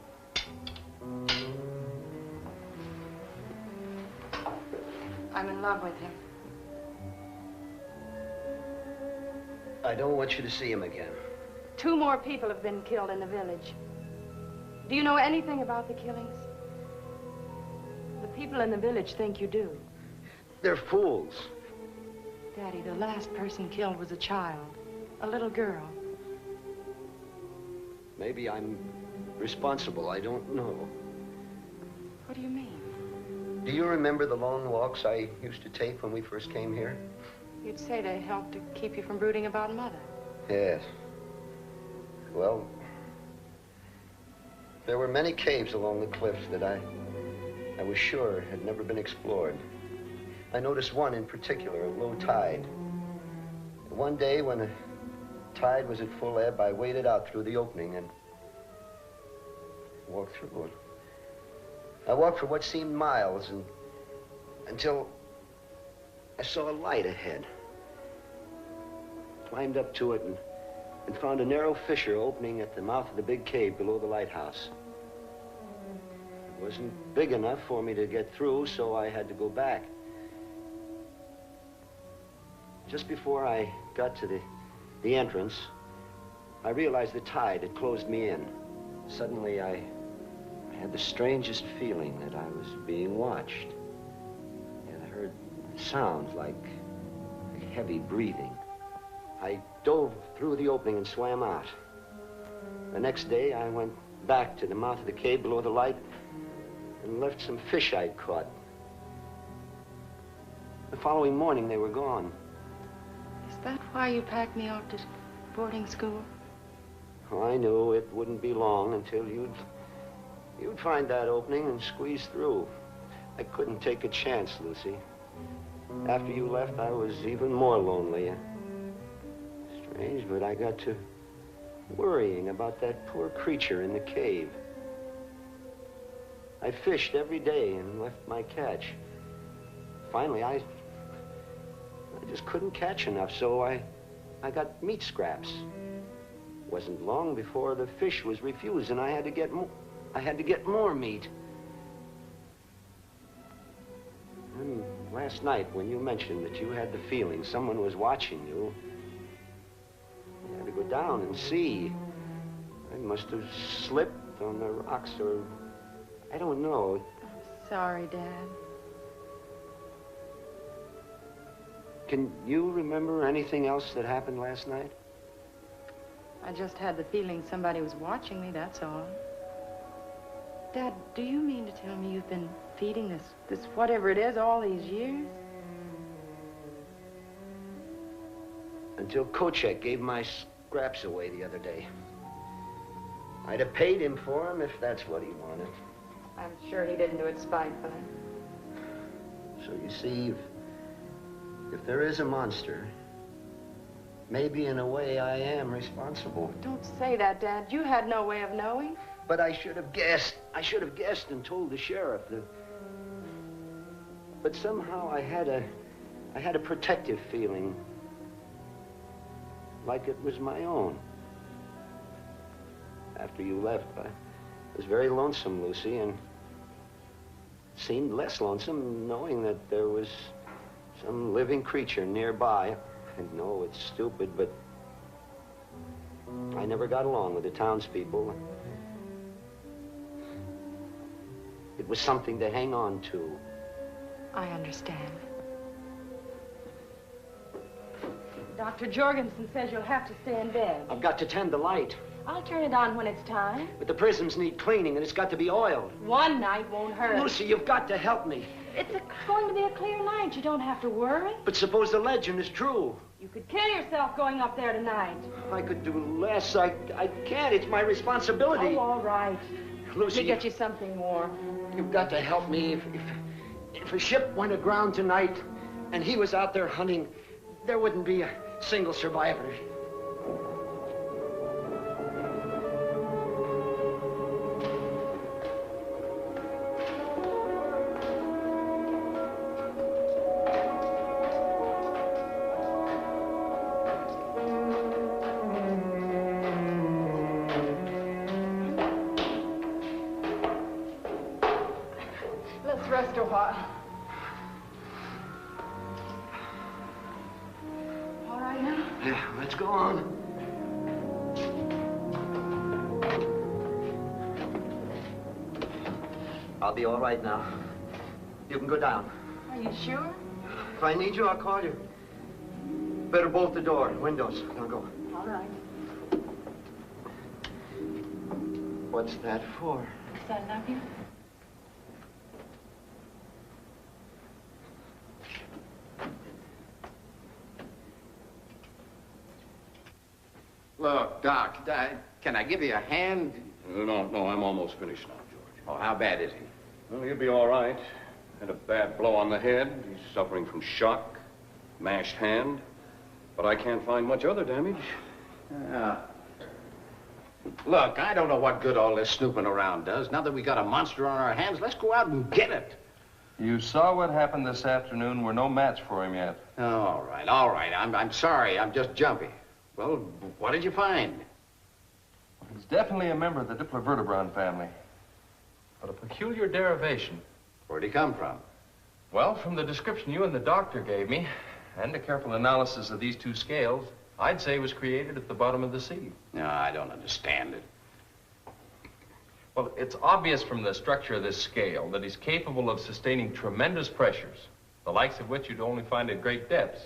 I'm in love with him. I don't want you to see him again. 2 more people have been killed in the village. Do you know anything about the killings? The people in the village think you do. They're fools. Daddy, the last person killed was a child, a little girl. Maybe I'm responsible. I don't know. What do you mean? Do you remember the long walks I used to take when we first came here? You'd say to help to keep you from brooding about Mother. Yes. Well, there were many caves along the cliffs that I was sure had never been explored. I noticed one in particular, at low tide. One day when the tide was at full ebb, I waded out through the opening and walked through it. I walked for what seemed miles until I saw a light ahead. Climbed up to it and found a narrow fissure opening at the mouth of the big cave below the lighthouse. It wasn't big enough for me to get through, so I had to go back. Just before I got to the entrance, I realized the tide had closed me in. Suddenly, I had the strangest feeling that I was being watched. And I heard sounds like heavy breathing. I dove through the opening and swam out. The next day, I went back to the mouth of the cave below the light and left some fish I'd caught. The following morning, they were gone. Is that why you packed me off to boarding school? Oh, I knew it wouldn't be long until you'd find that opening and squeeze through. I couldn't take a chance, Lucy. After you left, I was even more lonely. Strange, but I got to worrying about that poor creature in the cave. I fished every day and left my catch. Finally, I just couldn't catch enough, so I got meat scraps. It wasn't long before the fish was refused, and I had to get more meat. And last night, when you mentioned that you had the feeling someone was watching you, I had to go down and see. I must have slipped on the rocks, or I don't know. I'm sorry, Dad. Can you remember anything else that happened last night? I just had the feeling somebody was watching me, that's all. Dad, do you mean to tell me you've been feeding this whatever it is all these years? Until Kochek gave my scraps away the other day. I'd have paid him for them if that's what he wanted. I'm sure he didn't do it spitefully. So you see, if there is a monster, maybe in a way I am responsible. Don't say that, Dad. You had no way of knowing. But I should have guessed. I should have guessed and told the sheriff. But somehow I had a protective feeling, like it was my own. After you left, I was very lonesome, Lucy, and seemed less lonesome knowing that there was some living creature nearby. I know it's stupid, but I never got along with the townspeople. It was something to hang on to. I understand. Dr. Jorgensen says you'll have to stay in bed. I've got to tend the light. I'll turn it on when it's time. But the prisms need cleaning, and it's got to be oiled. One night won't hurt. Lucy, you've got to help me. It's going to be a clear night. You don't have to worry. But suppose the legend is true. You could kill yourself going up there tonight. I could do less. I can't. It's my responsibility. Oh, all right. Lucy, We'll get you something warm. You've got to help me. If a ship went aground tonight and he was out there hunting, there wouldn't be a single survivor. Let's rest a while. All right now? Yeah, let's go on. I'll be all right now. You can go down. Are you sure? If I need you, I'll call you. Better bolt the door and windows. Now go. All right. What's that for? Because I love you. Look, Doc, can I give you a hand? No, I'm almost finished now, George. Oh, how bad is he? Well, he'll be all right. Had a bad blow on the head. He's suffering from shock, mashed hand. But I can't find much other damage. Look, I don't know what good all this snooping around does. Now that we got a monster on our hands, let's go out and get it. You saw what happened this afternoon. We're no match for him yet. All right. I'm sorry. I'm just jumpy. Well, what did you find? He's definitely a member of the Diplovertebron family. But a peculiar derivation. Where'd he come from? Well, from the description you and the doctor gave me, and a careful analysis of these two scales, I'd say he was created at the bottom of the sea. No, I don't understand it. Well, it's obvious from the structure of this scale that he's capable of sustaining tremendous pressures, the likes of which you'd only find at great depths.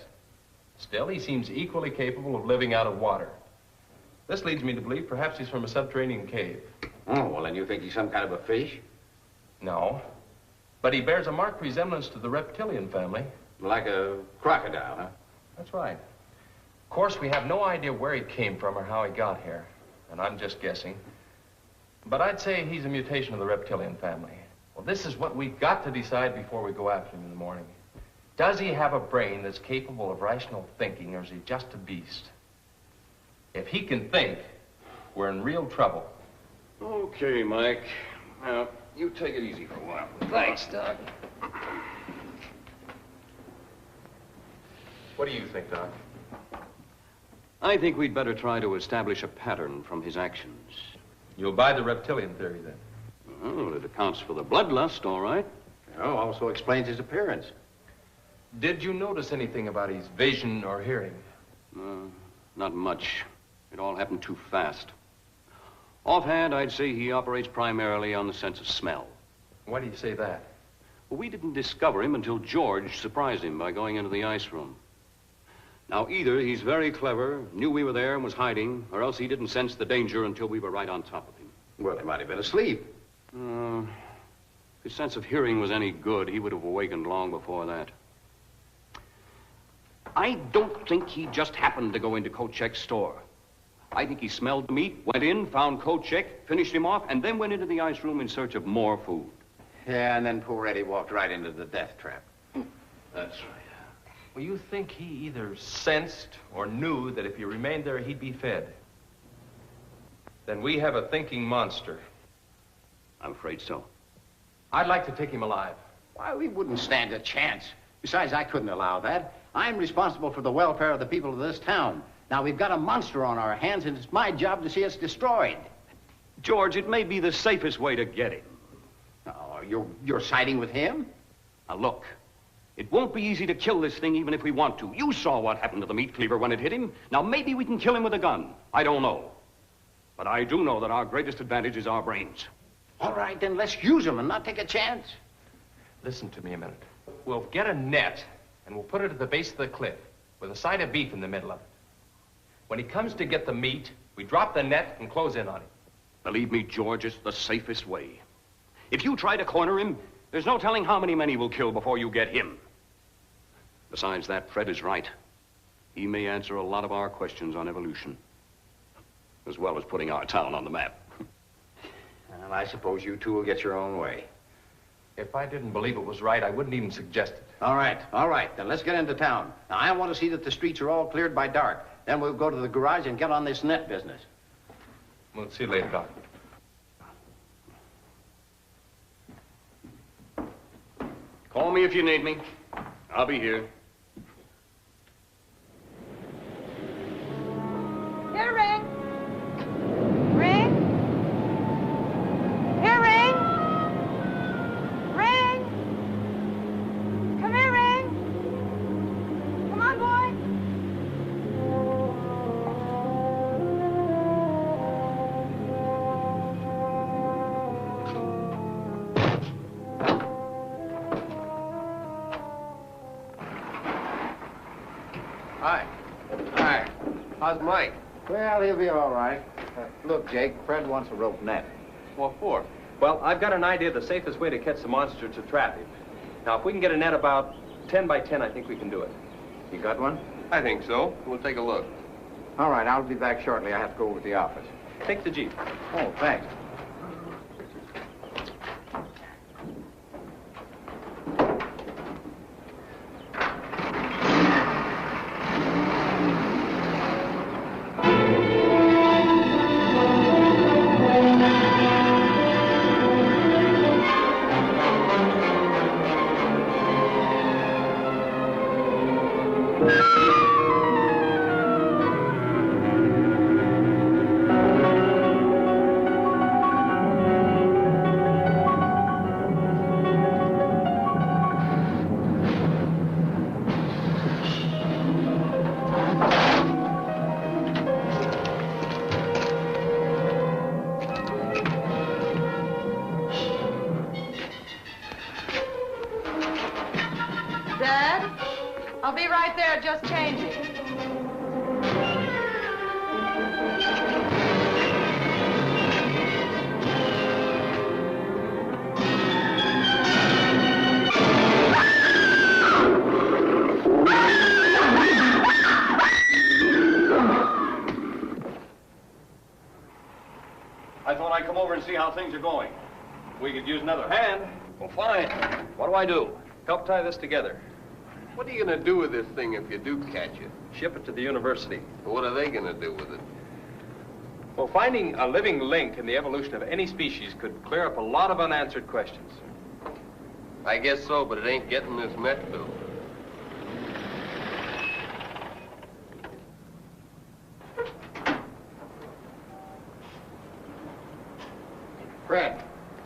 Still, he seems equally capable of living out of water. This leads me to believe perhaps he's from a subterranean cave. Oh, well, then you think he's some kind of a fish? No. But he bears a marked resemblance to the reptilian family. Like a crocodile, huh? That's right. Of course, we have no idea where he came from or how he got here. And I'm just guessing. But I'd say he's a mutation of the reptilian family. Well, this is what we've got to decide before we go after him in the morning. Does he have a brain that's capable of rational thinking, or is he just a beast? If he can think, we're in real trouble. Okay, Mike. Now, you take it easy for a while. Thanks, Doc. What do you think, Doc? I think we'd better try to establish a pattern from his actions. You'll buy the reptilian theory, then? Well, it accounts for the bloodlust, all right. Oh, also explains his appearance. Did you notice anything about his vision or hearing? Not much. It all happened too fast. Offhand, I'd say he operates primarily on the sense of smell. Why do you say that? Well, we didn't discover him until George surprised him by going into the ice room. Now, either he's very clever, knew we were there and was hiding, or else he didn't sense the danger until we were right on top of him. Well, he might have been asleep. If his sense of hearing was any good, he would have awakened long before that. I don't think he just happened to go into Kochek's store. I think he smelled the meat, went in, found Kochek, finished him off, and then went into the ice room in search of more food. Yeah, and then poor Eddie walked right into the death trap. That's right. Well, you think he either sensed or knew that if he remained there, he'd be fed? Then we have a thinking monster. I'm afraid so. I'd like to take him alive. Why, we wouldn't stand a chance. Besides, I couldn't allow that. I'm responsible for the welfare of the people of this town. Now, we've got a monster on our hands, and it's my job to see us destroyed. George, it may be the safest way to get him. Oh, you're siding with him? Now, look. It won't be easy to kill this thing even if we want to. You saw what happened to the meat cleaver when it hit him. Now, maybe we can kill him with a gun. I don't know. But I do know that our greatest advantage is our brains. All right, then let's use them and not take a chance. Listen to me a minute. We'll get a net, and we'll put it at the base of the cliff with a side of beef in the middle of it. When he comes to get the meat, we drop the net and close in on him. Believe me, George, it's the safest way. If you try to corner him, there's no telling how many men he will kill before you get him. Besides that, Fred is right. He may answer a lot of our questions on evolution, as well as putting our town on the map. Well, I suppose you two will get your own way. If I didn't believe it was right, I wouldn't even suggest it. All right. Then let's get into town. Now, I want to see that the streets are all cleared by dark. Then we'll go to the garage and get on this net business. We'll see you later, Doc. Call me if you need me. I'll be here. Here, Ring. Ring. Here, Ring. Ring. Come here, Ring. Come on, boy. Hi. How's Mike? Well, he'll be all right. Look, Jake, Fred wants a rope net. What for? Well, I've got an idea of the safest way to catch the monster to trap him. Now, if we can get a net about 10 by 10, I think we can do it. You got one? I think so. We'll take a look. All right, I'll be back shortly. I have to go over to the office. Take the Jeep. Oh, thanks. Dad, I'll be right there, just changing. I thought I'd come over and see how things are going. We could use another hand. Well, fine. What do I do? Help tie this together. What are you going to do with this thing if you do catch it? Ship it to the university. What are they going to do with it? Well, finding a living link in the evolution of any species could clear up a lot of unanswered questions. I guess so, but it ain't getting this met built.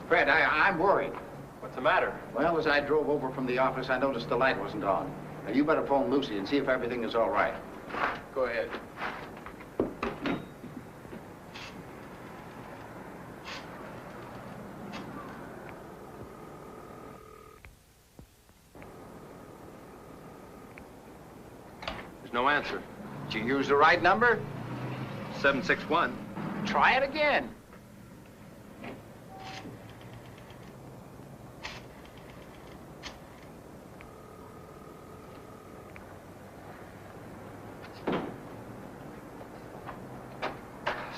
Fred, I'm worried. What's the matter? Well, as I drove over from the office, I noticed the light wasn't on. Now, you better phone Lucy and see if everything is all right. Go ahead. There's no answer. Did you use the right number? 761. Try it again.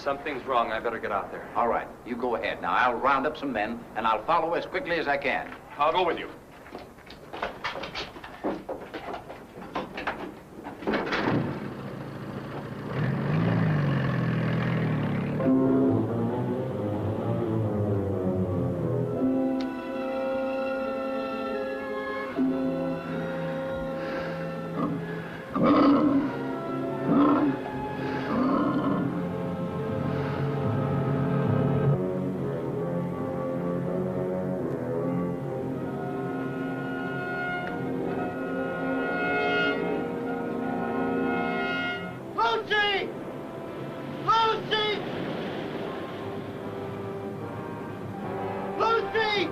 Something's wrong. I better get out there. All right, you go ahead. Now, I'll round up some men, and I'll follow as quickly as I can. I'll go with you. Lucy! Lucy! Lucy!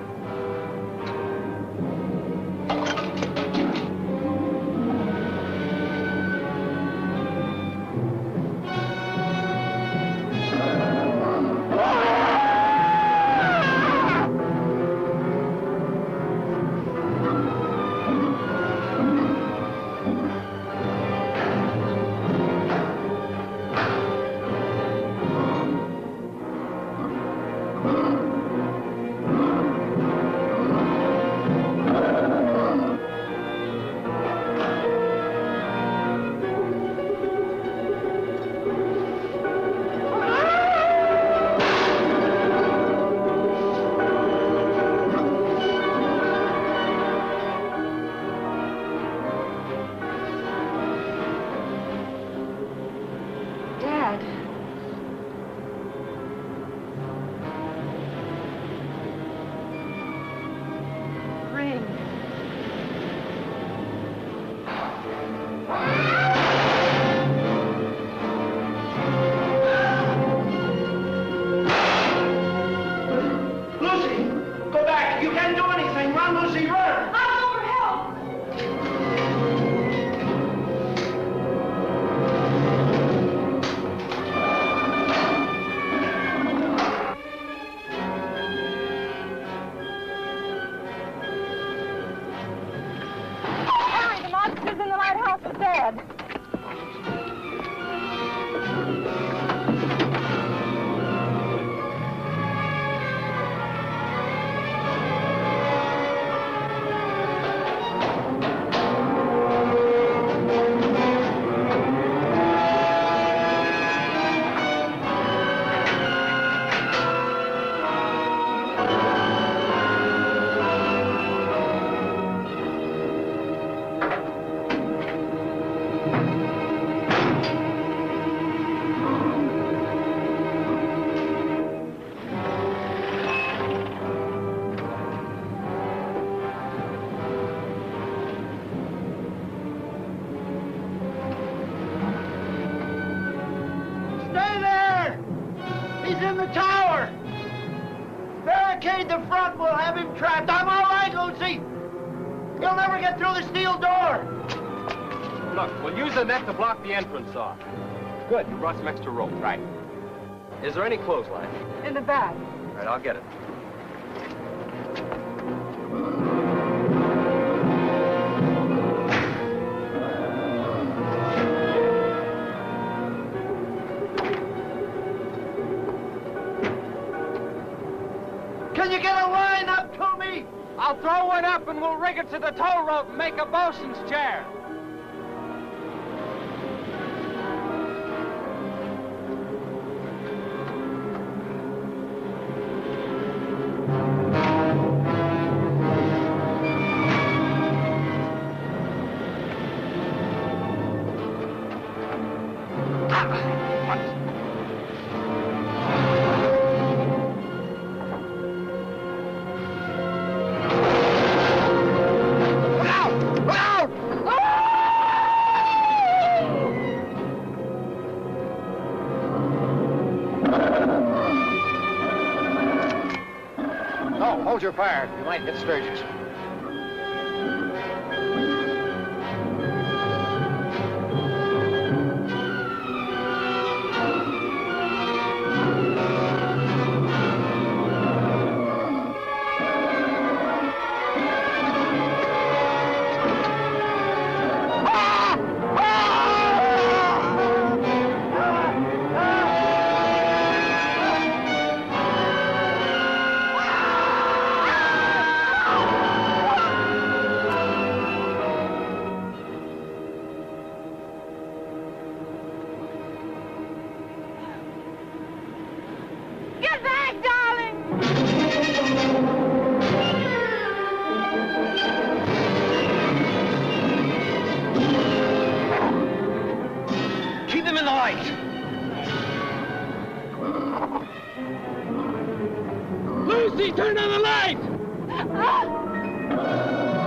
Dad. Ring. Lucy! Go back! You can't do anything! Run, Lucy, run! I'll go for help. Hurry, the monster's in the lighthouse with Dad. confront, we'll have him trapped. I'm all right, Lucy. He'll never get through the steel door. Look, we'll use the net to block the entrance off. Good, you brought some extra rope. Right. Is there any clothesline? In the bag. All right, I'll get it. Can you get a line up to me? I'll throw one up and we'll rig it to the tow rope and make a bosun's chair. No, hold your fire. You might hit Sturgis. Get back, darling! Keep them in the light. Lucy, turn on the light! Ah!